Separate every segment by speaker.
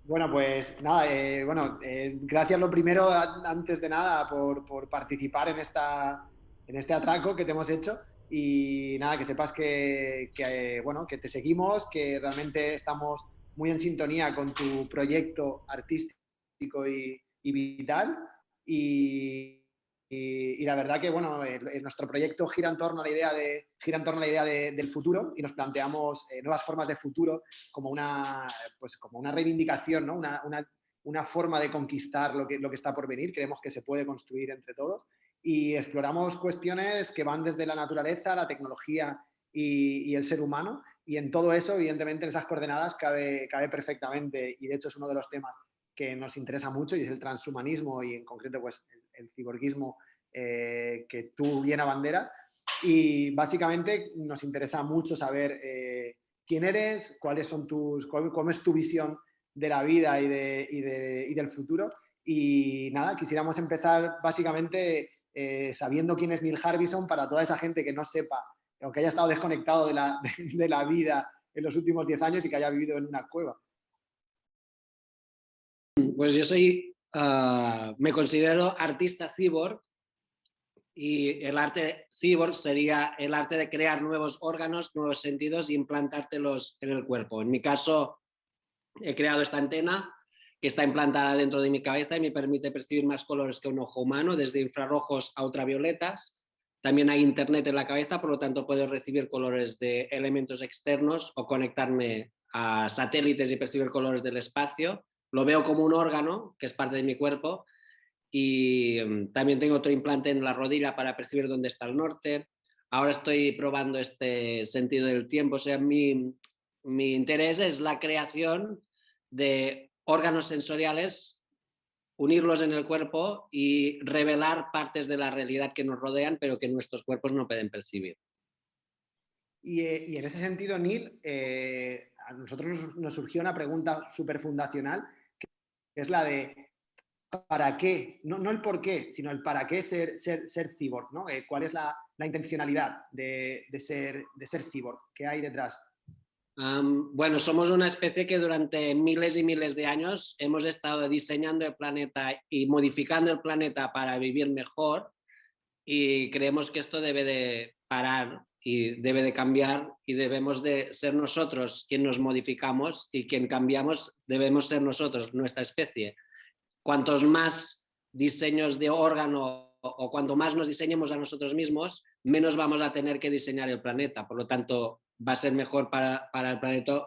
Speaker 1: Bueno, pues nada, gracias lo primero, antes de nada, por participar en este atraco que te hemos hecho. Y nada, que sepas bueno, que te seguimos, que realmente estamos muy en sintonía con tu proyecto artístico y vital. Y, y la verdad que, bueno, nuestro proyecto gira en torno a la idea del futuro y nos planteamos nuevas formas de futuro como pues como una reivindicación, ¿no? Una forma de conquistar lo que está por venir. Creemos que se puede construir entre todos y exploramos cuestiones que van desde la naturaleza, la tecnología y el ser humano. Y en todo eso, evidentemente, en esas coordenadas cabe perfectamente, y de hecho es uno de los temas que nos interesa mucho, y es el transhumanismo y en concreto pues el ciborguismo que tú bien abanderas. Y básicamente nos interesa mucho saber quién eres, cómo es tu visión de la vida y del futuro. Y nada, quisiéramos empezar básicamente sabiendo quién es Neil Harbisson para toda esa gente que no sepa o que haya estado desconectado de la vida en los últimos 10 años y que haya vivido en una cueva.
Speaker 2: Pues yo me considero artista cyborg y el arte cyborg sería el arte de crear nuevos órganos, nuevos sentidos e implantártelos en el cuerpo. En mi caso, he creado esta antena que está implantada dentro de mi cabeza y me permite percibir más colores que un ojo humano, desde infrarrojos a ultravioletas. También hay internet en la cabeza, por lo tanto puedo recibir colores de elementos externos o conectarme a satélites y percibir colores del espacio. Lo veo como un órgano que es parte de mi cuerpo y también tengo otro implante en la rodilla para percibir dónde está el norte. Ahora estoy probando este sentido del tiempo, o sea, mi interés es la creación de órganos sensoriales, unirlos en el cuerpo y revelar partes de la realidad que nos rodean, pero que nuestros cuerpos no pueden percibir.
Speaker 1: Y en ese sentido, Neil, a nosotros nos surgió una pregunta súper fundacional, que es la de ¿para qué? No el por qué, sino el para qué ser cyborg, ¿no? ¿Cuál es la intencionalidad de ser cyborg? ¿Qué hay detrás?
Speaker 2: Bueno, somos una especie que durante miles y miles de años hemos estado diseñando el planeta y modificando el planeta para vivir mejor, y creemos que esto debe de parar y debe de cambiar, y debemos de ser nosotros quien nos modificamos, y quien cambiamos debemos ser nosotros, nuestra especie. Cuantos más diseños de órgano o cuanto más nos diseñemos a nosotros mismos, menos vamos a tener que diseñar el planeta. Por lo tanto, va a ser mejor para el planeta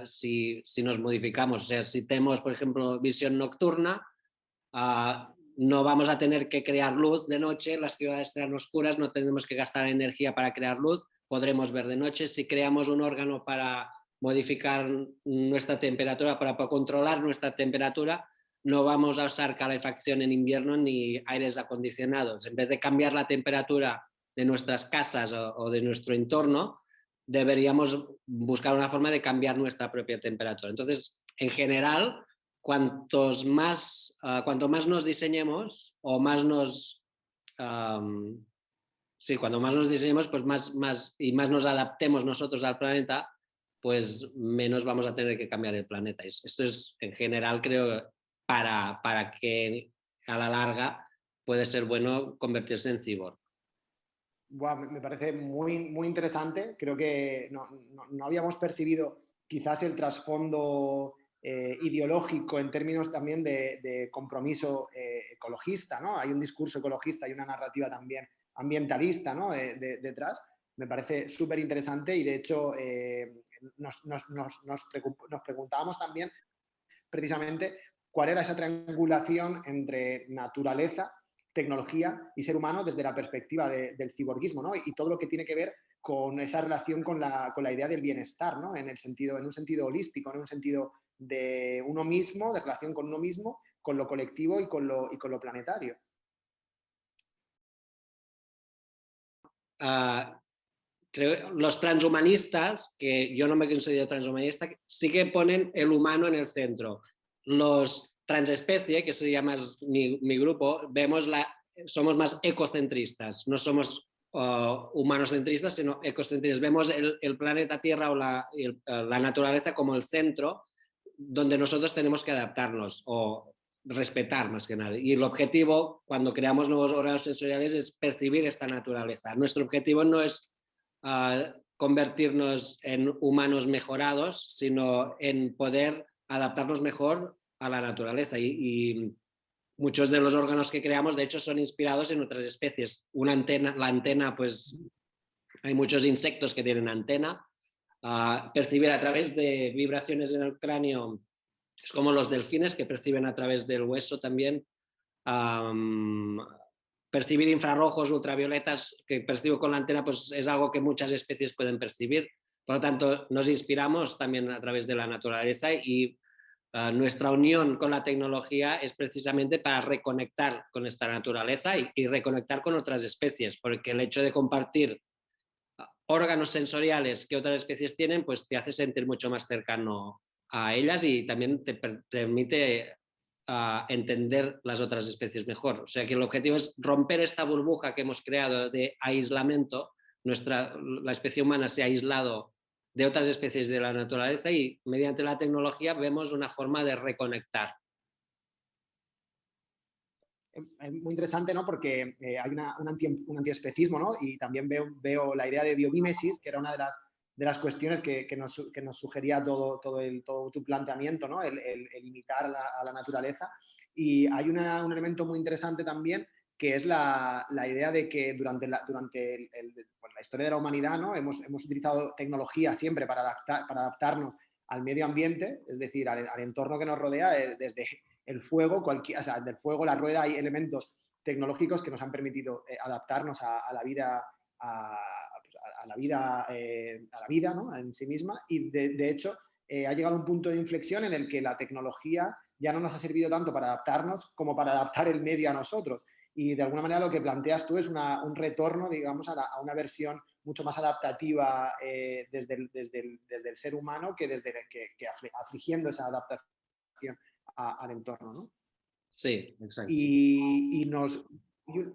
Speaker 2: si nos modificamos. O sea, si tenemos, por ejemplo, visión nocturna, no vamos a tener que crear luz de noche, las ciudades serán oscuras, no tendremos que gastar energía para crear luz, podremos ver de noche. Si creamos un órgano para modificar nuestra temperatura, para controlar nuestra temperatura, no vamos a usar calefacción en invierno ni aires acondicionados. En vez de cambiar la temperatura de nuestras casas o de nuestro entorno, deberíamos buscar una forma de cambiar nuestra propia temperatura. Entonces, en general, cuanto más nos diseñemos o más nos... sí, cuanto más nos diseñemos, pues y más nos adaptemos nosotros al planeta, pues menos vamos a tener que cambiar el planeta. Esto es, en general, creo, para que a la larga puede ser bueno convertirse en cyborg.
Speaker 1: Buah, me parece muy interesante. Creo que no habíamos percibido quizás el trasfondo ideológico en términos también de compromiso ecologista, ¿no? Hay un discurso ecologista y una narrativa también ambientalista, ¿no? Detrás. Me parece súper interesante y de hecho nos preguntábamos también precisamente cuál era esa triangulación entre naturaleza, tecnología y ser humano desde la perspectiva del ciborguismo, ¿no? Y todo lo que tiene que ver con esa relación con la idea del bienestar, ¿no? En un sentido holístico, en un sentido de uno mismo, de relación con uno mismo, con lo colectivo y con lo planetario.
Speaker 2: Creo, los transhumanistas, que yo no me considero transhumanista, sí que ponen el humano en el centro. Los transespecie, que se llama mi grupo, somos más ecocentristas, no somos humanocentristas, sino ecocentristas. Vemos el planeta Tierra o la naturaleza como el centro, donde nosotros tenemos que adaptarnos o respetar más que nada. Y el objetivo cuando creamos nuevos órganos sensoriales es percibir esta naturaleza. Nuestro objetivo no es convertirnos en humanos mejorados, sino en poder adaptarnos mejor a la naturaleza. Y muchos de los órganos que creamos, de hecho, son inspirados en otras especies. Una antena, la antena, pues hay muchos insectos que tienen antena. Percibir a través de vibraciones en el cráneo es como los delfines que perciben a través del hueso también. Percibir infrarrojos, ultravioletas que percibo con la antena, pues es algo que muchas especies pueden percibir. Por lo tanto, nos inspiramos también a través de la naturaleza y nuestra unión con la tecnología es precisamente para reconectar con esta naturaleza y reconectar con otras especies, porque el hecho de compartir órganos sensoriales que otras especies tienen, pues te hace sentir mucho más cercano a ellas y también te permite entender las otras especies mejor. O sea que el objetivo es romper esta burbuja que hemos creado de aislamiento. La especie humana se ha aislado de otras especies de la naturaleza y mediante la tecnología vemos una forma de reconectar.
Speaker 1: Es muy interesante, ¿no? Porque hay un antiespecismo, ¿no? Y también veo la idea de biomímesis, que era una de las cuestiones que nos sugería todo tu planteamiento, ¿no? El imitar a la naturaleza. Y hay un elemento muy interesante también, que es la idea de que durante la historia de la humanidad, ¿no? Hemos utilizado tecnología siempre para adaptarnos al medio ambiente, es decir, al entorno que nos rodea, desde el fuego, o sea, del fuego, la rueda, hay elementos tecnológicos que nos han permitido adaptarnos a la vida, a la vida, ¿no? En sí misma. Y de hecho, ha llegado un punto de inflexión en el que la tecnología ya no nos ha servido tanto para adaptarnos como para adaptar el medio a nosotros. Y de alguna manera lo que planteas tú es un retorno, digamos, a una versión mucho más adaptativa desde el ser humano que afligiendo esa adaptación al entorno, ¿no?
Speaker 2: Sí, exacto.
Speaker 1: Y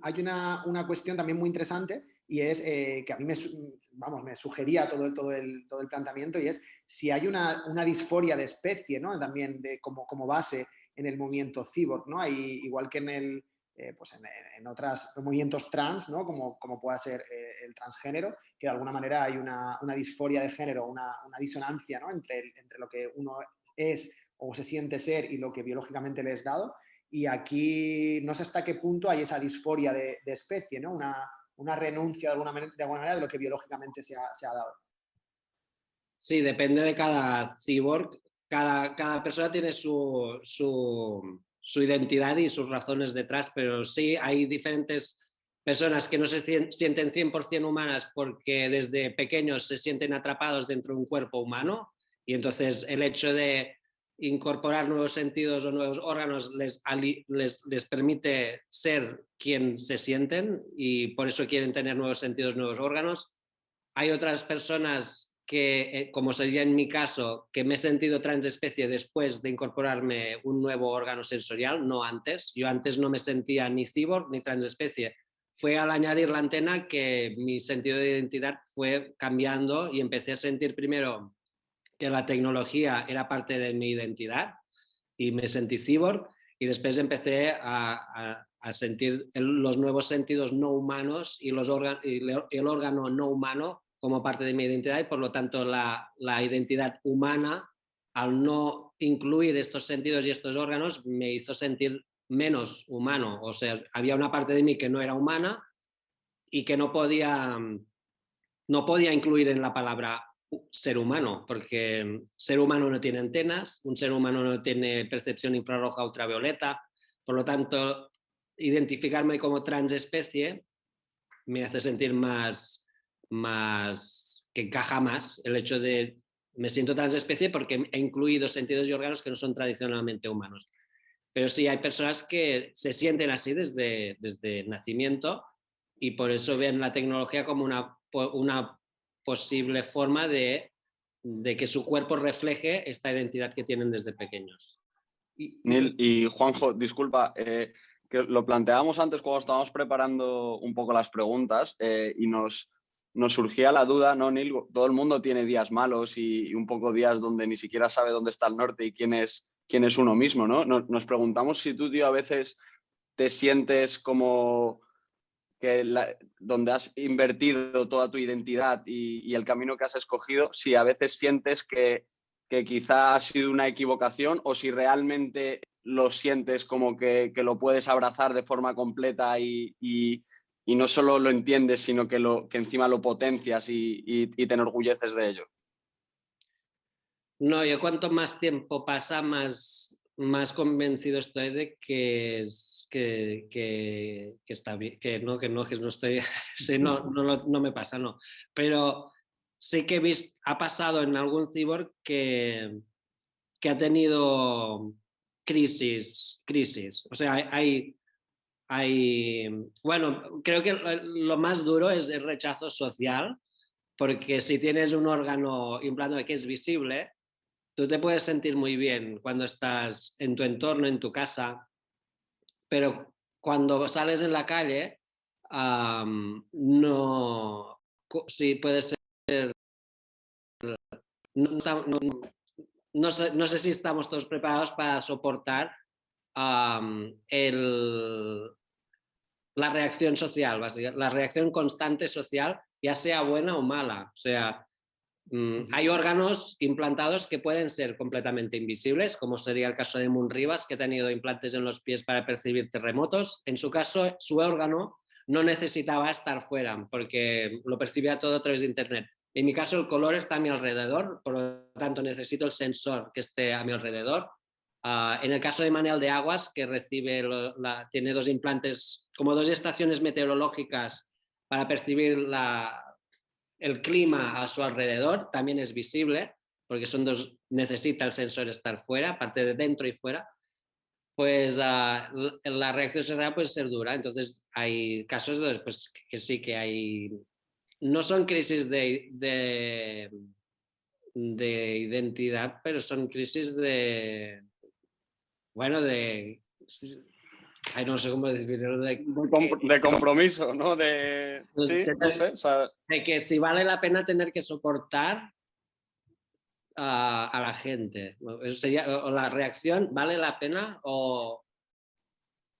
Speaker 1: hay una cuestión también muy interesante y es que a mí me sugería todo el planteamiento, y es si hay una disforia de especie, ¿no? También como base en el movimiento cyborg, ¿no? Hay, igual que pues en otros movimientos trans, ¿no? Como pueda ser el transgénero, que de alguna manera hay una disforia de género, una disonancia, ¿no? entre lo que uno es o se siente ser y lo que biológicamente le es dado. Y aquí no sé hasta qué punto hay esa disforia de especie, ¿no? Una renuncia de alguna manera de lo que biológicamente se ha dado.
Speaker 2: Sí, depende de cada cyborg. Cada persona tiene su identidad y sus razones detrás, pero sí hay diferentes personas que no se sienten 100% humanas porque desde pequeños se sienten atrapados dentro de un cuerpo humano y entonces el hecho de incorporar nuevos sentidos o nuevos órganos les permite ser quien se sienten y por eso quieren tener nuevos sentidos, nuevos órganos. Hay otras personas que, como sería en mi caso, que me he sentido transespecie después de incorporarme un nuevo órgano sensorial, no antes. Yo antes no me sentía ni cyborg ni transespecie. Fue al añadir la antena que mi sentido de identidad fue cambiando y empecé a sentir primero que la tecnología era parte de mi identidad y me sentí cyborg y después empecé a sentir los nuevos sentidos no humanos y el órgano no humano como parte de mi identidad y por lo tanto la identidad humana, al no incluir estos sentidos y estos órganos, me hizo sentir menos humano. O sea, había una parte de mí que no era humana y que no podía incluir en la palabra ser humano, porque ser humano no tiene antenas, un ser humano no tiene percepción infrarroja ultravioleta, por lo tanto, identificarme como transespecie me hace sentir más que encaja más el hecho de me siento transespecie porque he incluido sentidos y órganos que no son tradicionalmente humanos. Pero sí hay personas que se sienten así desde nacimiento y por eso ven la tecnología como una posible forma de que su cuerpo refleje esta identidad que tienen desde pequeños.
Speaker 3: Neil y Juanjo, disculpa, que lo planteábamos antes cuando estábamos preparando un poco las preguntas y nos nos surgía la duda, ¿no, Neil? Todo el mundo tiene días malos y un poco días donde ni siquiera sabe dónde está el norte y quién es uno mismo, ¿no? Nos preguntamos si tú, tío, a veces te sientes como que donde has invertido toda tu identidad y el camino que has escogido, si a veces sientes que quizá ha sido una equivocación o si realmente lo sientes como que lo puedes abrazar de forma completa y no solo lo entiendes, sino que encima lo potencias y te enorgulleces de ello.
Speaker 2: No, yo cuanto más tiempo pasa, más convencido estoy de que está bien, que no estoy, sí, no me pasa, no. Pero sí que ha pasado en algún cyborg que ha tenido crisis. O sea, bueno, creo que lo más duro es el rechazo social, porque si tienes un órgano implantado que es visible, tú te puedes sentir muy bien cuando estás en tu entorno, en tu casa, pero cuando sales en la calle, no, sí puede ser, no, no sé si estamos todos preparados para soportar la reacción social, la reacción constante social, ya sea buena o mala. O sea, hay órganos implantados que pueden ser completamente invisibles, como sería el caso de Moon Rivas, que ha tenido implantes en los pies para percibir terremotos. En su caso, su órgano no necesitaba estar fuera, porque lo percibía todo a través de Internet. En mi caso, el color está a mi alrededor, por lo tanto necesito el sensor que esté a mi alrededor. En el caso de Manel de Aguas, que tiene 2 implantes, como 2 estaciones meteorológicas para percibir el clima a su alrededor, también es visible, porque necesita el sensor estar fuera, aparte de dentro y fuera, pues la reacción social puede ser dura. Entonces hay casos pues, que sí que hay, no son crisis de identidad, pero son crisis bueno, no sé cómo decirlo.
Speaker 3: De compromiso, ¿no? Sí, no sé. O sea,
Speaker 2: de que si vale la pena tener que soportar a la gente. O la reacción, ¿vale la pena o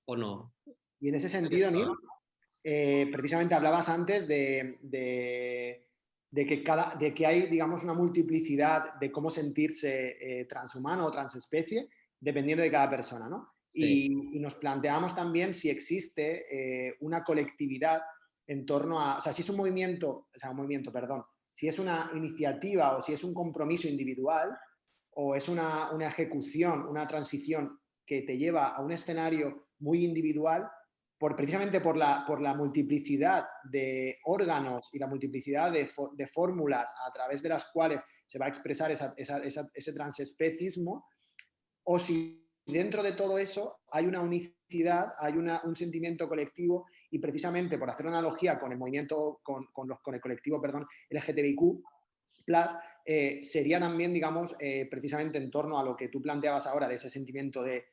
Speaker 2: no?
Speaker 1: Y en ese sentido, Neil, precisamente hablabas antes de que hay, digamos, una multiplicidad de cómo sentirse transhumano o transespecie dependiendo de cada persona, ¿no?
Speaker 2: Sí.
Speaker 1: Y nos planteamos también si existe una colectividad en torno a, o sea, si es un movimiento, perdón, si es una iniciativa o si es un compromiso individual o es una ejecución, una transición que te lleva a un escenario muy individual precisamente por la multiplicidad de órganos y la multiplicidad de fórmulas a través de las cuales se va a expresar ese transespecismo, o si dentro de todo eso hay una unicidad, hay un sentimiento colectivo, y precisamente por hacer una analogía con el movimiento, con el colectivo, perdón, LGTBIQ+, sería también, digamos, precisamente en torno a lo que tú planteabas ahora, de ese sentimiento de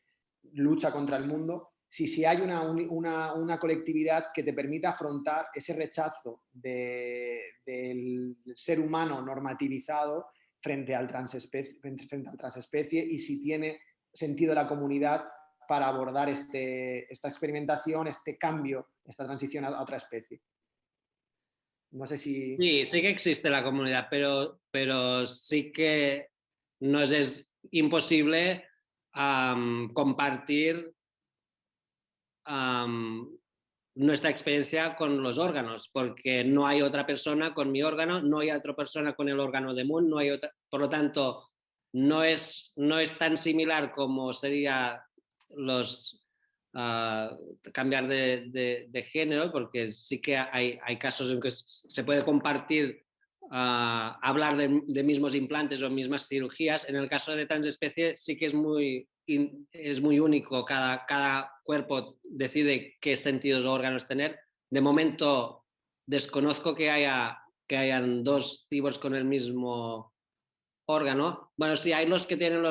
Speaker 1: lucha contra el mundo, si hay una colectividad que te permita afrontar ese rechazo del ser humano normativizado frente al transespecie, y si tiene sentido la comunidad para abordar esta experimentación, este cambio, esta transición a otra especie. No sé si...
Speaker 2: Sí que existe la comunidad, pero sí que nos es imposible compartir nuestra experiencia con los órganos, porque no hay otra persona con mi órgano, no hay otra persona con el órgano de Moon, no hay otra, por lo tanto, no es tan similar como sería cambiar de género, porque sí que hay casos en que se puede compartir, hablar de mismos implantes o mismas cirugías. En el caso de transespecie sí que es muy único, cada cuerpo decide qué sentidos o órganos tener. De momento desconozco que hayan 2 cyborgs con el mismo órgano. Bueno, sí, hay los que tienen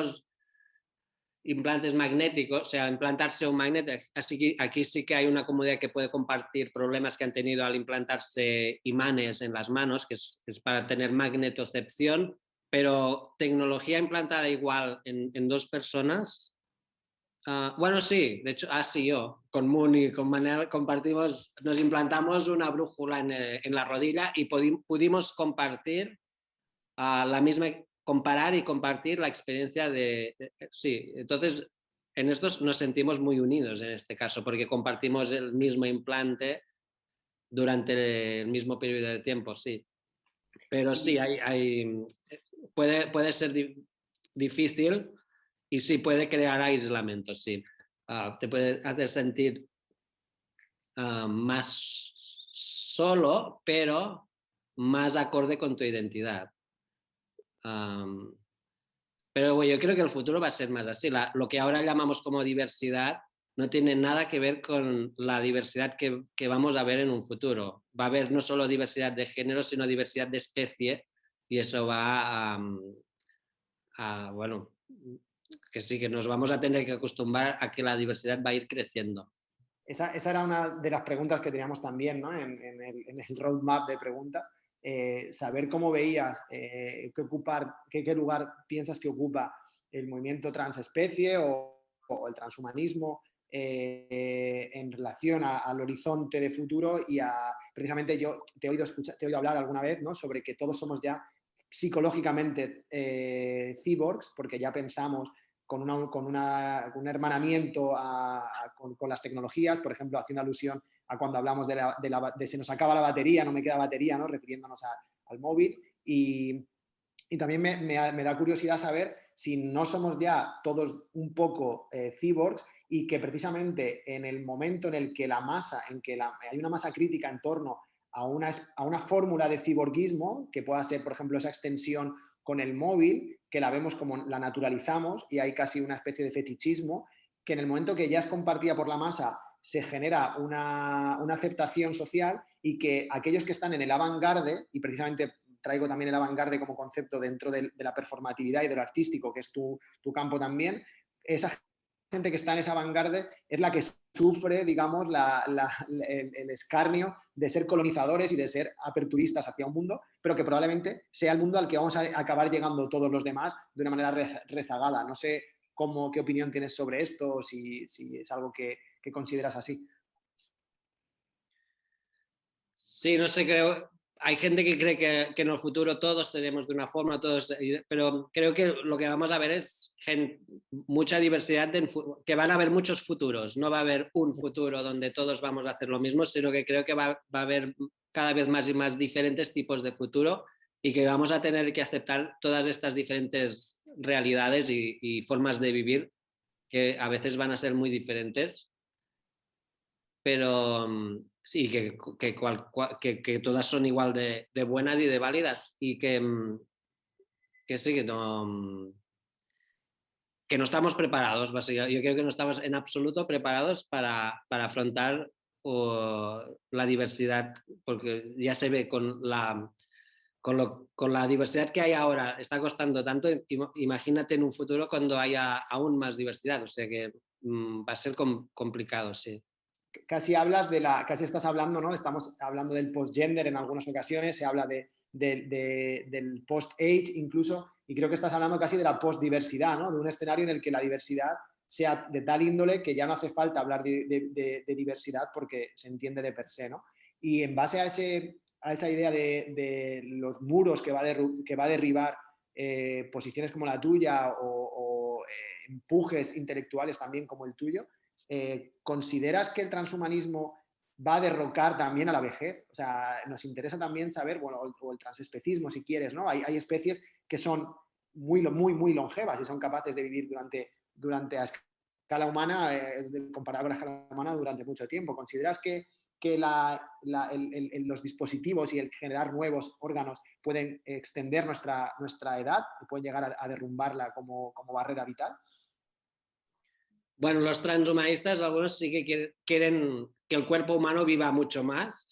Speaker 2: implantes magnéticos, o sea, implantarse un magneto. Así que aquí sí que hay una comunidad que puede compartir problemas que han tenido al implantarse imanes en las manos, que es para tener magnetocepción, pero tecnología implantada igual en 2 personas. Bueno, sí, de hecho, sí, yo, con Muni, con Manel, compartimos, nos implantamos una brújula en la rodilla y pudimos compartir la misma, comparar y compartir la experiencia sí, entonces en estos nos sentimos muy unidos en este caso, porque compartimos el mismo implante durante el mismo periodo de tiempo, sí. Pero sí, puede ser difícil y sí puede crear aislamiento, sí. Te puede hacer sentir más solo, pero más acorde con tu identidad. Pero bueno, yo creo que el futuro va a ser más así. Lo que ahora llamamos como diversidad no tiene nada que ver con la diversidad que vamos a ver en un futuro. Va a haber no solo diversidad de género, sino diversidad de especie, y eso va bueno, que sí, que nos vamos a tener que acostumbrar a que la diversidad va a ir creciendo.
Speaker 1: Esa era una de las preguntas que teníamos también, ¿no? en el roadmap de preguntas. Saber cómo veías, qué lugar piensas que ocupa el movimiento transespecie o el transhumanismo en relación al horizonte de futuro y precisamente yo te he oído hablar alguna vez, ¿no? Sobre que todos somos ya psicológicamente cyborgs, porque ya pensamos con un hermanamiento con las tecnologías, por ejemplo, haciendo alusión a cuando hablamos de se nos acaba la batería, no me queda batería, ¿no? Refiriéndonos al móvil. Y también me da curiosidad saber si no somos ya todos un poco cyborgs y que precisamente en el momento en el que hay una masa crítica en torno a una fórmula de ciborguismo, que pueda ser, por ejemplo, esa extensión con el móvil, que la vemos como la naturalizamos y hay casi una especie de fetichismo, que en el momento que ya es compartida por la masa se genera una aceptación social y que aquellos que están en el avant-garde, y precisamente traigo también el avant-garde como concepto dentro de la performatividad y de lo artístico, que es tu campo también, esa gente que está en esa vanguardia es la que sufre, digamos, el escarnio de ser colonizadores y de ser aperturistas hacia un mundo, pero que probablemente sea el mundo al que vamos a acabar llegando todos los demás de una manera rezagada. No sé qué opinión tienes sobre esto o si es algo que consideras así.
Speaker 2: Sí, no sé, creo, hay gente que cree que en el futuro todos seremos de una forma, pero creo que lo que vamos a ver es mucha diversidad, que van a haber muchos futuros, no va a haber un futuro donde todos vamos a hacer lo mismo, sino que creo que va a haber cada vez más y más diferentes tipos de futuro y que vamos a tener que aceptar todas estas diferentes realidades y formas de vivir que a veces van a ser muy diferentes, pero sí, que todas son igual de buenas y de válidas y que sí, que no estamos preparados, básicamente. Yo creo que no estamos en absoluto preparados para afrontar la diversidad, porque ya se ve con la diversidad que hay ahora, está costando tanto, imagínate en un futuro cuando haya aún más diversidad, o sea que va a ser complicado, sí.
Speaker 1: Casi estás hablando, ¿no? Estamos hablando del post-gender en algunas ocasiones, se habla del post-age incluso, y creo que estás hablando casi de la post-diversidad, ¿no? De un escenario en el que la diversidad sea de tal índole que ya no hace falta hablar de diversidad porque se entiende de per se, ¿no? Y en base a esa idea de los muros que va a derribar posiciones como la tuya o empujes intelectuales también como el tuyo, ¿consideras que el transhumanismo va a derrocar también a la vejez? O sea, nos interesa también saber, bueno, o el transespecismo si quieres, ¿no? Hay especies que son muy, muy, muy longevas y son capaces de vivir durante a escala humana, comparado con la escala humana, durante mucho tiempo. ¿Consideras que los dispositivos y el generar nuevos órganos pueden extender nuestra edad y pueden llegar a derrumbarla como barrera vital?
Speaker 2: Bueno, los transhumanistas, algunos sí que quieren que el cuerpo humano viva mucho más,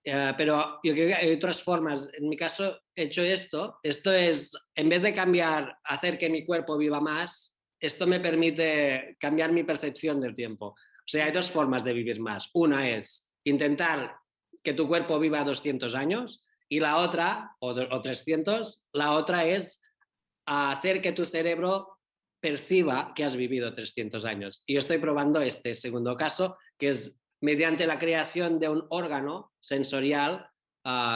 Speaker 2: pero yo creo que hay otras formas. En mi caso, he hecho esto es, en vez de cambiar, hacer que mi cuerpo viva más, esto me permite cambiar mi percepción del tiempo. O sea, hay dos formas de vivir más. Una es intentar que tu cuerpo viva 200 años y la otra, o 300, la otra es hacer que tu cerebro perciba que has vivido 300 años. Y yo estoy probando este segundo caso, que es mediante la creación de un órgano sensorial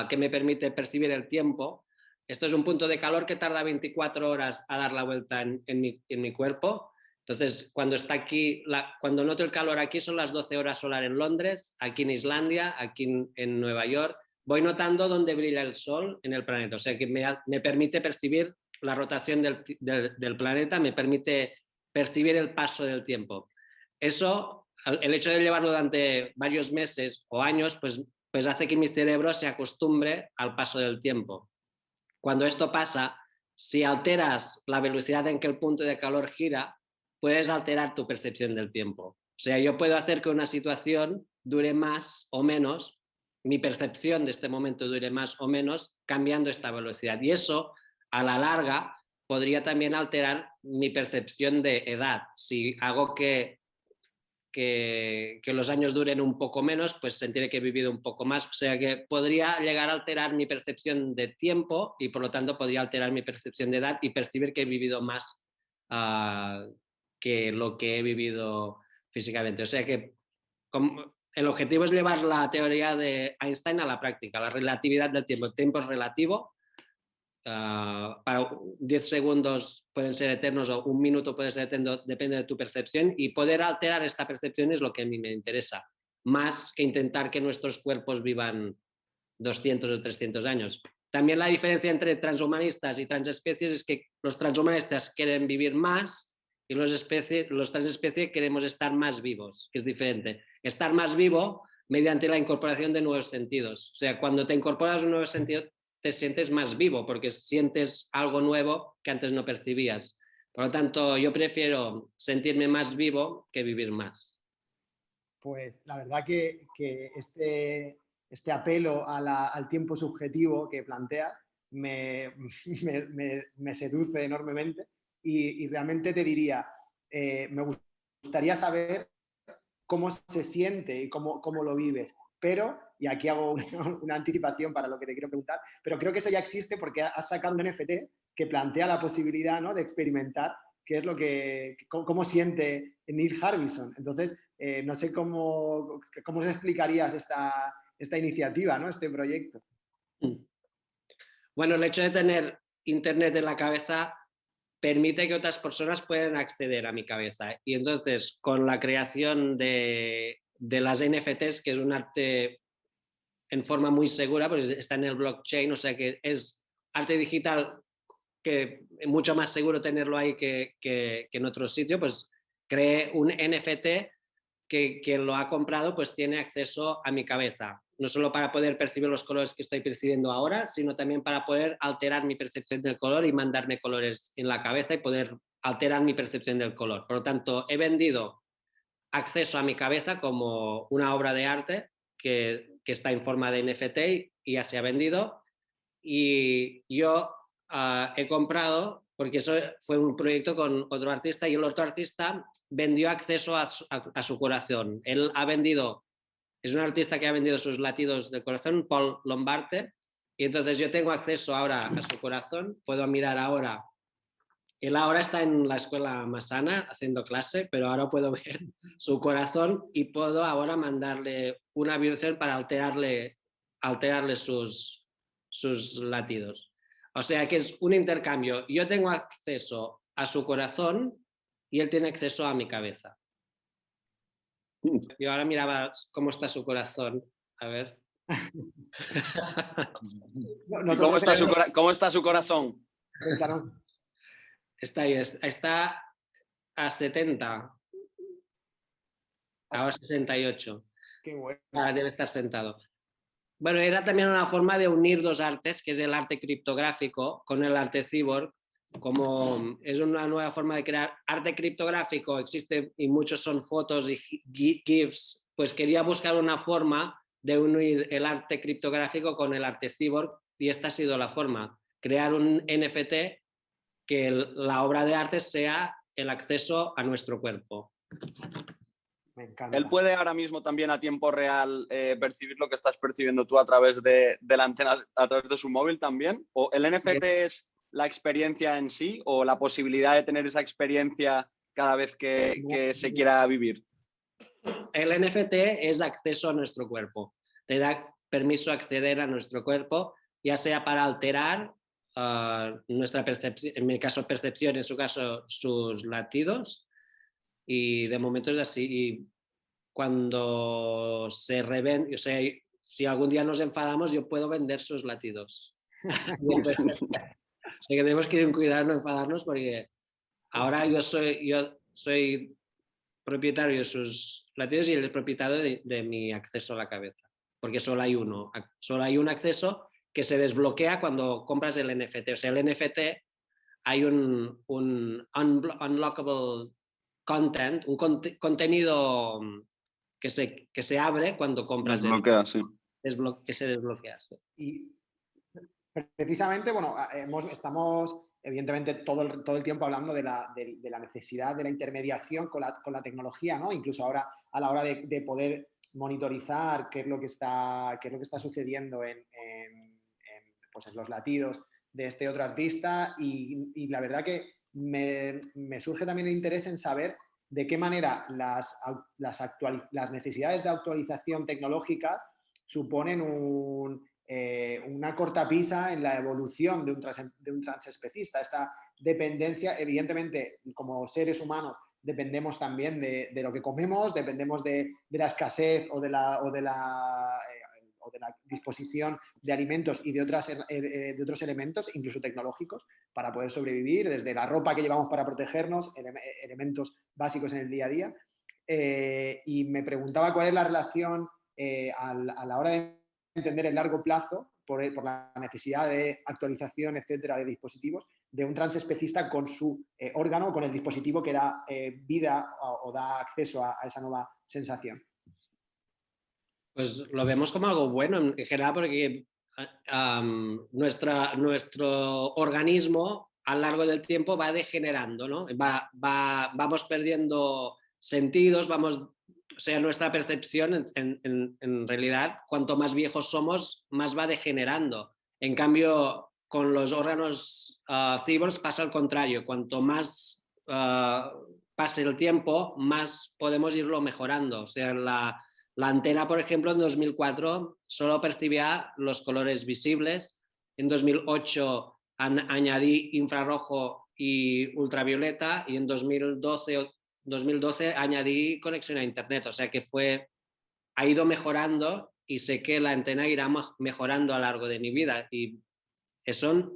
Speaker 2: que me permite percibir el tiempo. Esto es un punto de calor que tarda 24 horas a dar la vuelta en mi cuerpo. Entonces, cuando está aquí, cuando noto el calor aquí son las 12 horas solar en Londres, aquí en Islandia, aquí en Nueva York. Voy notando dónde brilla el sol en el planeta. O sea que me permite percibir la rotación del planeta, me permite percibir el paso del tiempo. Eso, el hecho de llevarlo durante varios meses o años, pues hace que mi cerebro se acostumbre al paso del tiempo. Cuando esto pasa, si alteras la velocidad en que el punto de calor gira, puedes alterar tu percepción del tiempo. O sea, yo puedo hacer que una situación dure más o menos, mi percepción de este momento dure más o menos, cambiando esta velocidad. Y eso, a la larga, podría también alterar mi percepción de edad. Si hago que los años duren un poco menos, pues sentiré que he vivido un poco más. O sea que podría llegar a alterar mi percepción de tiempo y por lo tanto podría alterar mi percepción de edad y percibir que he vivido más que lo que he vivido físicamente. O sea que el objetivo es llevar la teoría de Einstein a la práctica, la relatividad del tiempo. El tiempo es relativo. Para 10 segundos pueden ser eternos o un minuto puede ser eterno, depende de tu percepción, y poder alterar esta percepción es lo que a mí me interesa, más que intentar que nuestros cuerpos vivan 200 o 300 años. También la diferencia entre transhumanistas y transespecies es que los transhumanistas quieren vivir más y los transespecies queremos estar más vivos, que es diferente. Estar más vivo mediante la incorporación de nuevos sentidos. O sea, cuando te incorporas un nuevo sentido, te sientes más vivo porque sientes algo nuevo que antes no percibías. Por lo tanto, yo prefiero sentirme más vivo que vivir más.
Speaker 1: Pues la verdad que este apelo al tiempo subjetivo que planteas me seduce enormemente y realmente te diría, me gustaría saber cómo se siente y cómo lo vives. Pero, y aquí hago una anticipación para lo que te quiero preguntar, pero creo que eso ya existe porque has sacado un NFT que plantea la posibilidad, ¿no?, de experimentar qué es cómo siente Neil Harbisson. Entonces, no sé cómo se explicarías esta iniciativa, ¿no?, este proyecto.
Speaker 2: Bueno, el hecho de tener internet en la cabeza permite que otras personas puedan acceder a mi cabeza. Y entonces, con la creación de las NFTs, que es un arte en forma muy segura, pues está en el blockchain, o sea que es arte digital que es mucho más seguro tenerlo ahí que en otro sitio, pues creé un NFT que quien lo ha comprado pues tiene acceso a mi cabeza, no solo para poder percibir los colores que estoy percibiendo ahora, sino también para poder alterar mi percepción del color y mandarme colores en la cabeza y poder alterar mi percepción del color. Por lo tanto, he vendido acceso a mi cabeza como una obra de arte que está en forma de NFT y ya se ha vendido. Y yo he comprado, porque eso fue un proyecto con otro artista y el otro artista vendió acceso a su corazón. Él ha vendido, es un artista que ha vendido sus latidos del corazón, Paul Lombarte, y entonces yo tengo acceso ahora a su corazón, puedo mirar ahora. Él ahora está en la escuela Masana haciendo clase, pero ahora puedo ver su corazón y puedo ahora mandarle una vibración para alterarle sus latidos. O sea que es un intercambio. Yo tengo acceso a su corazón y él tiene acceso a mi cabeza. Yo ahora miraba cómo está su corazón. A ver.
Speaker 3: ¿Cómo está su corazón?
Speaker 2: Está ahí, está a 70. Ahora 68.
Speaker 1: Qué bueno.
Speaker 2: Debe estar sentado. Bueno, era también una forma de unir dos artes, que es el arte criptográfico con el arte cyborg. Como es una nueva forma de crear arte criptográfico, existe y muchos son fotos y GIFs, pues quería buscar una forma de unir el arte criptográfico con el arte cyborg y esta ha sido la forma, crear un NFT que la obra de arte sea el acceso a nuestro cuerpo.
Speaker 1: Me encanta.
Speaker 3: Él puede ahora mismo también a tiempo real percibir lo que estás percibiendo tú a través de la antena, a través de su móvil también. ¿O el NFT es la experiencia en sí o la posibilidad de tener esa experiencia cada vez que se quiera vivir?
Speaker 2: El NFT es acceso a nuestro cuerpo. Te da permiso a acceder a nuestro cuerpo, ya sea para alterar nuestra percepción, en mi caso percepción, en su caso sus latidos, y de momento es así. Y cuando se revende, o sea, si algún día nos enfadamos, yo puedo vender sus latidos. O sea, que tenemos que cuidar no enfadarnos, porque ahora yo soy propietario de sus latidos y él es propietario de mi acceso a la cabeza, porque solo hay uno, solo hay un acceso que se desbloquea cuando compras el NFT. O sea, el NFT hay un unlockable content, un contenido que se abre cuando compras
Speaker 3: Desbloquea, sí.
Speaker 2: que se desbloquea. Sí.
Speaker 1: Y precisamente, bueno, estamos evidentemente todo el tiempo hablando de la necesidad de la intermediación con la tecnología, ¿no? Incluso ahora a la hora de poder monitorizar qué es lo que está sucediendo pues en los latidos de este otro artista y la verdad que me surge también el interés en saber de qué manera las necesidades de actualización tecnológicas suponen una cortapisa en la evolución de un transespecista. Esta dependencia, evidentemente, como seres humanos, dependemos también de lo que comemos, dependemos de la escasez o de la disposición de alimentos y de otros elementos, incluso tecnológicos, para poder sobrevivir, desde la ropa que llevamos para protegernos, elementos básicos en el día a día. Y me preguntaba cuál es la relación a la hora de entender el largo plazo, por la necesidad de actualización, etcétera, de dispositivos, de un transespecista con su órgano, con el dispositivo que da vida o da acceso a esa nueva sensación.
Speaker 2: Pues lo vemos como algo bueno en general, porque nuestro organismo a lo largo del tiempo va degenerando, ¿no? Vamos perdiendo sentidos, o sea, nuestra percepción en realidad, cuanto más viejos somos, más va degenerando. En cambio, con los órganos cyborgs pasa al contrario. Cuanto más pase el tiempo, más podemos irlo mejorando. O sea, la antena, por ejemplo, en 2004 solo percibía los colores visibles. En 2008 añadí infrarrojo y ultravioleta, y en 2012 añadí conexión a internet. O sea que ha ido mejorando, y sé que la antena irá mejorando a lo largo de mi vida. Y eso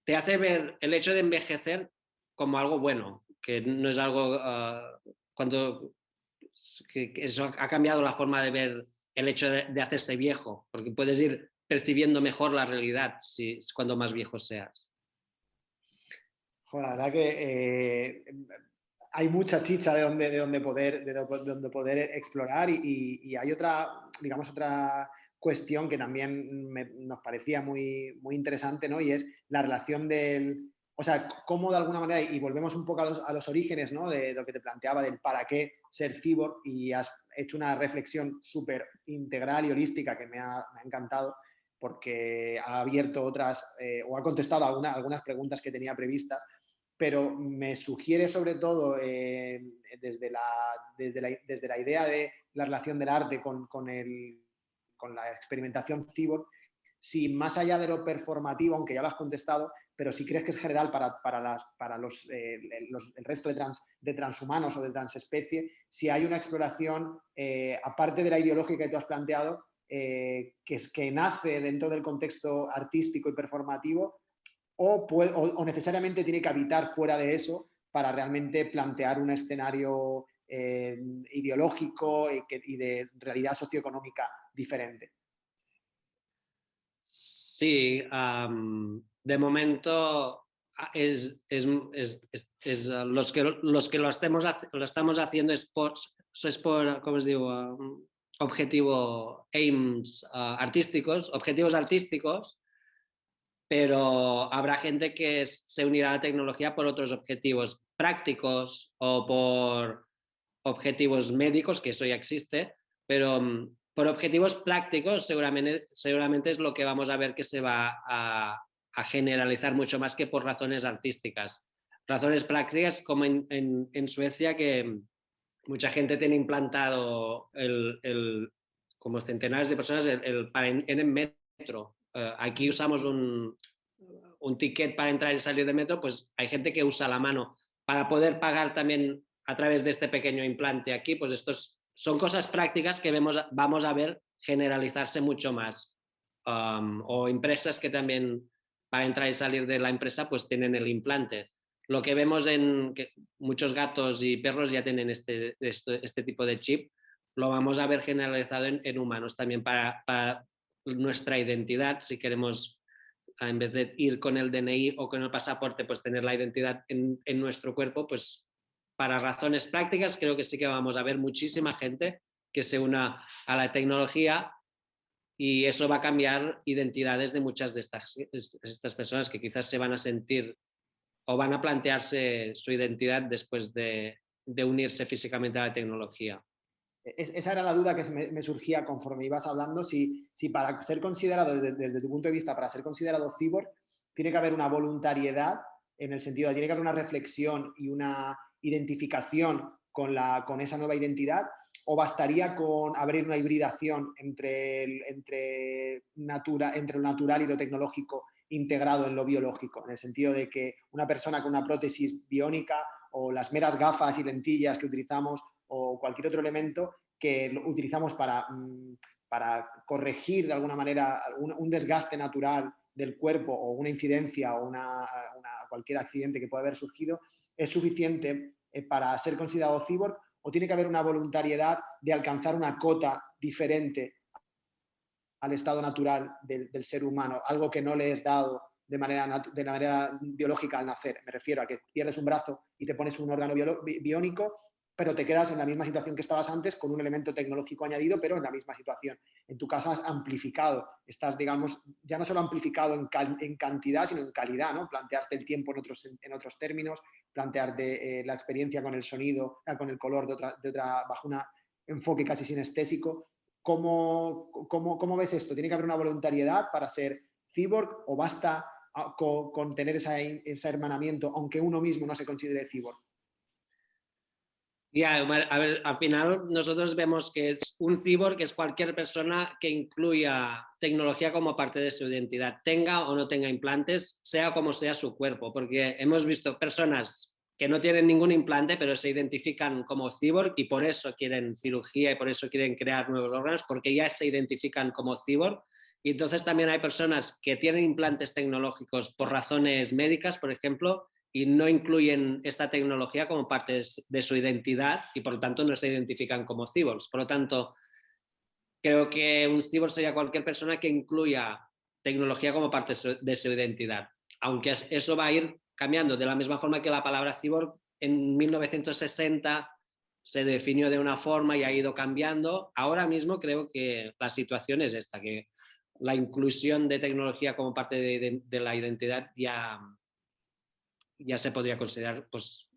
Speaker 2: te hace ver el hecho de envejecer como algo bueno, que no es algo que eso ha cambiado la forma de ver el hecho de hacerse viejo, porque puedes ir percibiendo mejor la realidad cuando más viejo seas.
Speaker 1: Joder, la verdad que hay mucha chicha de donde poder explorar y hay otra cuestión que también nos parecía muy, muy interesante, ¿no? Y es la relación o sea, cómo de alguna manera, y volvemos un poco a los orígenes, ¿no? De lo que te planteaba del para qué ser cyborg, y has hecho una reflexión súper integral y holística que me ha encantado, porque ha abierto o ha contestado algunas preguntas que tenía previstas, pero me sugiere sobre todo desde la idea de la relación del arte con la experimentación cyborg, si más allá de lo performativo, aunque ya lo has contestado, pero si crees que es general para el resto de transhumanos o de transespecie, si hay una exploración, aparte de la ideológica que tú has planteado, que nace dentro del contexto artístico y performativo, o necesariamente tiene que habitar fuera de eso para realmente plantear un escenario ideológico y de realidad socioeconómica diferente.
Speaker 2: Sí, de momento los que lo estamos haciendo es por ¿cómo os digo? Objetivos artísticos, pero habrá gente que se unirá a la tecnología por otros objetivos prácticos o por objetivos médicos, que eso ya existe, pero por objetivos prácticos seguramente es lo que vamos a ver que se va a generalizar mucho más que por razones artísticas. Razones prácticas como en Suecia, que mucha gente tiene implantado como centenares de personas en el metro. Aquí usamos un ticket para entrar y salir del metro, pues hay gente que usa la mano para poder pagar también a través de este pequeño implante aquí. Pues estos son cosas prácticas que vamos a ver generalizarse mucho más. O empresas que también para entrar y salir de la empresa pues tienen el implante. Lo que vemos en que muchos gatos y perros ya tienen este tipo de chip, lo vamos a ver generalizado en humanos también para nuestra identidad. Si queremos, en vez de ir con el DNI o con el pasaporte, pues tener la identidad en nuestro cuerpo, pues para razones prácticas creo que sí que vamos a ver muchísima gente que se una a la tecnología, y eso va a cambiar identidades de muchas de estas personas que quizás se van a sentir o van a plantearse su identidad después de unirse físicamente a la tecnología.
Speaker 1: Esa era la duda que me surgía conforme ibas hablando, si para ser considerado, desde tu punto de vista, para ser considerado cyborg, tiene que haber una voluntariedad, en el sentido de tiene que haber una reflexión y una identificación con esa nueva identidad, o bastaría con abrir una hibridación entre lo natural y lo tecnológico integrado en lo biológico, en el sentido de que una persona con una prótesis biónica o las meras gafas y lentillas que utilizamos o cualquier otro elemento que lo utilizamos para corregir de alguna manera un desgaste natural del cuerpo o una incidencia o cualquier accidente que pueda haber surgido, es suficiente para ser considerado cyborg, o tiene que haber una voluntariedad de alcanzar una cota diferente al estado natural del ser humano, algo que no le es dado de manera biológica al nacer. Me refiero a que pierdes un brazo y te pones un órgano biónico, pero te quedas en la misma situación que estabas antes con un elemento tecnológico añadido, pero en la misma situación. En tu caso has amplificado, estás, digamos, ya no solo amplificado en cantidad, sino en calidad, ¿no? Plantearte el tiempo en otros términos, plantearte la experiencia con el sonido, con el color bajo un enfoque casi sinestésico. ¿Cómo ves esto? ¿Tiene que haber una voluntariedad para ser cyborg, o basta con tener ese hermanamiento, aunque uno mismo no se considere cyborg?
Speaker 2: Ya, a ver, al final nosotros vemos que es un cyborg, que es cualquier persona que incluya tecnología como parte de su identidad, tenga o no tenga implantes, sea como sea su cuerpo, porque hemos visto personas que no tienen ningún implante pero se identifican como cyborg y por eso quieren cirugía y por eso quieren crear nuevos órganos, porque ya se identifican como cyborg. Y entonces también hay personas que tienen implantes tecnológicos por razones médicas, por ejemplo, y no incluyen esta tecnología como parte de su identidad y por lo tanto no se identifican como cyborgs. Por lo tanto, creo que un cyborg sería cualquier persona que incluya tecnología como parte de su identidad, aunque eso va a ir cambiando de la misma forma que la palabra cyborg en 1960 se definió de una forma y ha ido cambiando. Ahora mismo creo que la situación es esta, que la inclusión de tecnología como parte de la identidad ya se podría considerar, pues,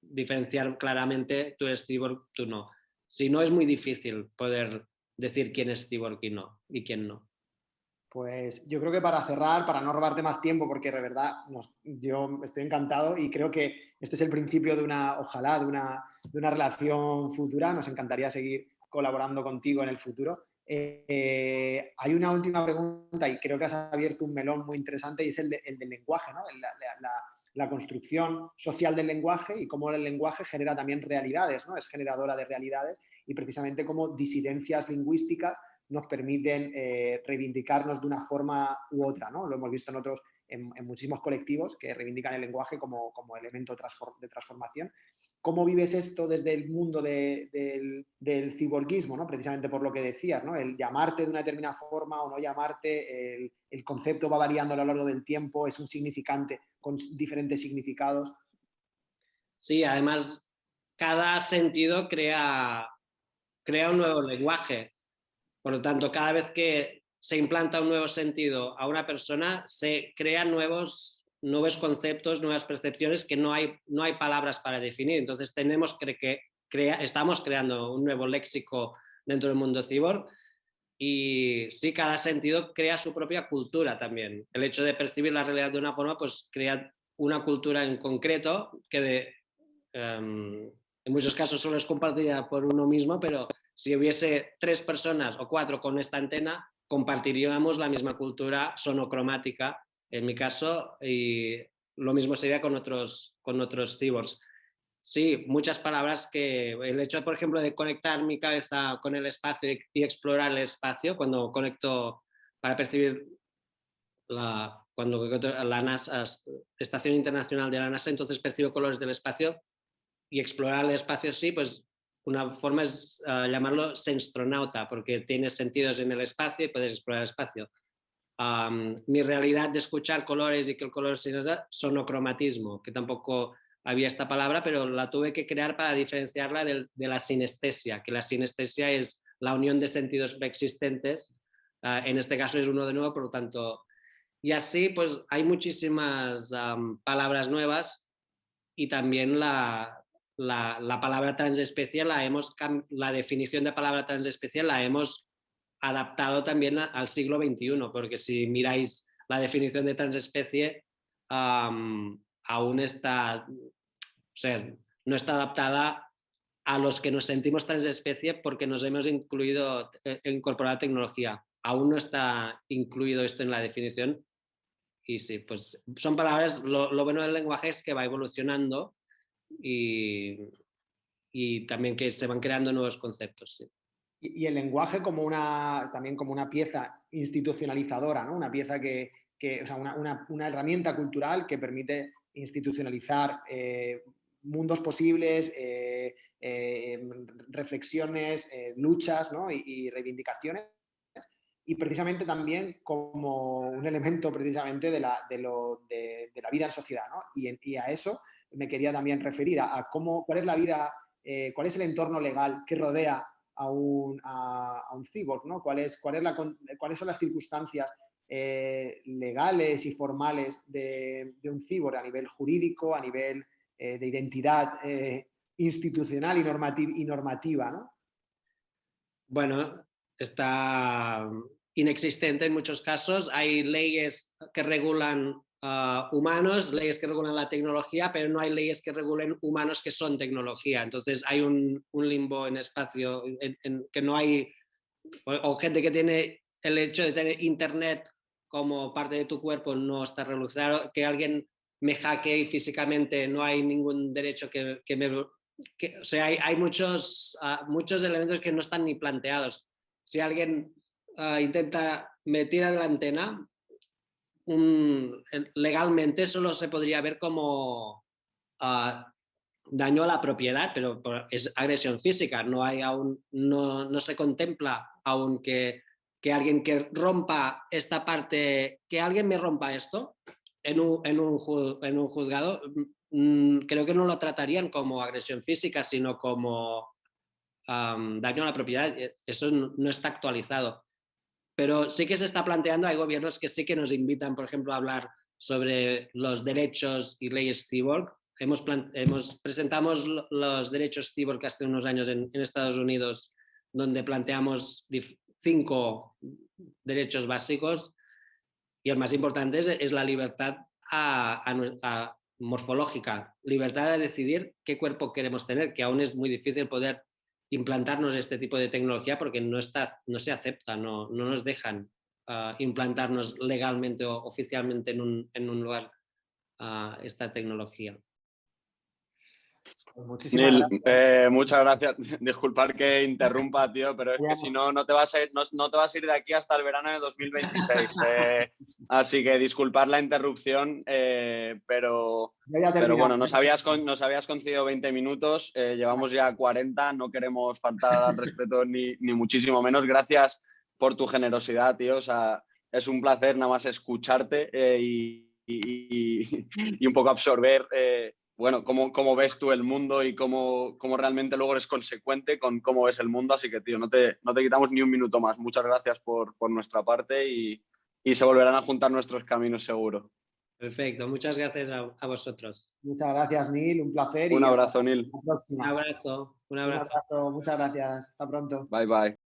Speaker 2: diferenciar claramente, tú eres cyborg, tú no. Si no, es muy difícil poder decir quién es cyborg y quién no.
Speaker 1: Pues yo creo que para cerrar, para no robarte más tiempo, porque de verdad yo estoy encantado y creo que este es el principio ojalá, de una relación futura. Nos encantaría seguir colaborando contigo en el futuro. Hay una última pregunta y creo que has abierto un melón muy interesante, y es el del lenguaje, ¿no? La construcción social del lenguaje y cómo el lenguaje genera también realidades, ¿no? Es generadora de realidades, y precisamente cómo disidencias lingüísticas nos permiten reivindicarnos de una forma u otra, ¿no? Lo hemos visto en muchísimos colectivos que reivindican el lenguaje como elemento de transformación. ¿Cómo vives esto desde el mundo del ciborguismo, ¿no? Precisamente por lo que decías, ¿no? El llamarte de una determinada forma o no llamarte, el concepto va variando a lo largo del tiempo, es un significante con diferentes significados.
Speaker 2: Sí, además, cada sentido crea un nuevo lenguaje. Por lo tanto, cada vez que se implanta un nuevo sentido a una persona, se crean nuevos conceptos, nuevas percepciones que no hay palabras para definir. Entonces estamos creando un nuevo léxico dentro del mundo cyborg y sí, cada sentido crea su propia cultura también. El hecho de percibir la realidad de una forma pues crea una cultura en concreto que en muchos casos solo es compartida por uno mismo, pero si hubiese 3 personas o 4 con esta antena, compartiríamos la misma cultura sonocromática, en mi caso, y lo mismo sería con otros cyborgs. Sí, muchas palabras que el hecho, por ejemplo, de conectar mi cabeza con el espacio y explorar el espacio, cuando conecto para percibir cuando la NASA, Estación Internacional de la NASA, entonces percibo colores del espacio y explorar el espacio, sí, pues una forma es llamarlo sensstronauta, porque tienes sentidos en el espacio y puedes explorar el espacio. Mi realidad de escuchar colores y que el color sea sonocromatismo, que tampoco había esta palabra, pero la tuve que crear para diferenciarla de la sinestesia, que la sinestesia es la unión de sentidos preexistentes, en este caso es uno de nuevo, por lo tanto, y así pues hay muchísimas palabras nuevas y también la palabra transespecie la definición de palabra transespecie la hemos adaptado también al siglo XXI, porque si miráis la definición de transespecie, aún está, o sea, no está adaptada a los que nos sentimos transespecie porque nos hemos incorporado tecnología. Aún no está incluido esto en la definición. Y sí, pues son palabras, lo bueno del lenguaje es que va evolucionando y también que se van creando nuevos conceptos. Sí.
Speaker 1: Y el lenguaje también como una pieza institucionalizadora, ¿no? Una pieza o sea, una herramienta cultural que permite institucionalizar mundos posibles, reflexiones, luchas, ¿no? y reivindicaciones. Y precisamente también como un elemento precisamente de la vida en sociedad, ¿no? Y a eso me quería también referir, cuál es la vida, cuál es el entorno legal que rodea a un cyborg, ¿no? ¿Cuáles son las circunstancias legales y formales de un cyborg a nivel jurídico, a nivel de identidad institucional y normativa, ¿no?
Speaker 2: Bueno, está inexistente en muchos casos. Hay leyes que regulan humanos, leyes que regulan la tecnología, pero no hay leyes que regulen humanos que son tecnología. Entonces hay un limbo en espacio que no hay, o gente que tiene el hecho de tener internet como parte de tu cuerpo no está regulado, que alguien me hackee físicamente, no hay ningún derecho o sea, hay muchos elementos que no están ni planteados. Si alguien intenta meter de la antena, legalmente solo se podría ver como daño a la propiedad, pero es agresión física. No se contempla aún que alguien que rompa esta parte, que alguien me rompa esto en un juzgado, creo que no lo tratarían como agresión física, sino como daño a la propiedad. Eso no está actualizado. Pero sí que se está planteando, hay gobiernos que sí que nos invitan, por ejemplo, a hablar sobre los derechos y leyes cyborg. Presentamos los derechos cyborg hace unos años en Estados Unidos, donde planteamos 5 derechos básicos y el más importante es la libertad morfológica, libertad de decidir qué cuerpo queremos tener, que aún es muy difícil poder implantarnos este tipo de tecnología porque no se acepta, no nos dejan implantarnos legalmente o oficialmente en un lugar esta tecnología.
Speaker 1: Muchísimas
Speaker 3: Nil,
Speaker 1: gracias.
Speaker 3: muchas gracias. Disculpar que interrumpa, tío, pero es que si no, no te vas a ir de aquí hasta el verano de 2026. Así que disculpar la interrupción, pero bueno, nos habías concedido 20 minutos, llevamos ya 40, no queremos faltar al respeto ni muchísimo menos. Gracias por tu generosidad, tío. O sea, es un placer nada más escucharte y un poco absorber bueno, cómo ves tú el mundo y cómo realmente luego eres consecuente con cómo ves el mundo. Así que, tío, no te quitamos ni un minuto más. Muchas gracias por nuestra parte y se volverán a juntar nuestros caminos seguro.
Speaker 2: Perfecto, muchas gracias a vosotros.
Speaker 1: Muchas gracias, Neil, un placer
Speaker 3: Un
Speaker 1: y hasta
Speaker 3: abrazo, Neil.
Speaker 1: la próxima.
Speaker 2: Un abrazo.
Speaker 1: Un abrazo, muchas gracias. Hasta pronto.
Speaker 3: Bye, bye.